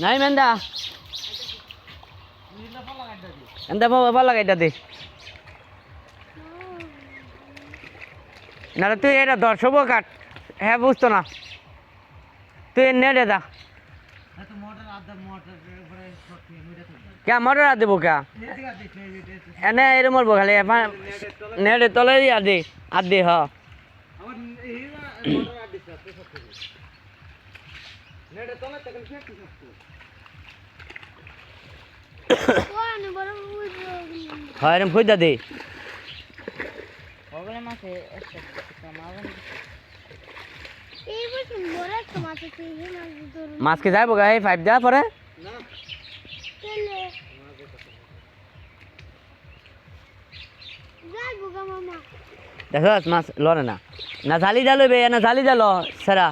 নাই মেন্দা এন্দা পাল্লা গাইটা দে না তুই এটা দর্শব কাট হ্যাঁ বুঝতো না তুই নেড়ে দা কে মোটর আর দেবো কে এনে এরম মরবো খালি নেড়ে তলে আর দে হ হয় এরম খুঁজা দে মাছ কি যাইব গাই 5 দেওয়ার পরে দেখো মাছ লড়ে না না ঝালি জালো বে না ঝালি জালো সারা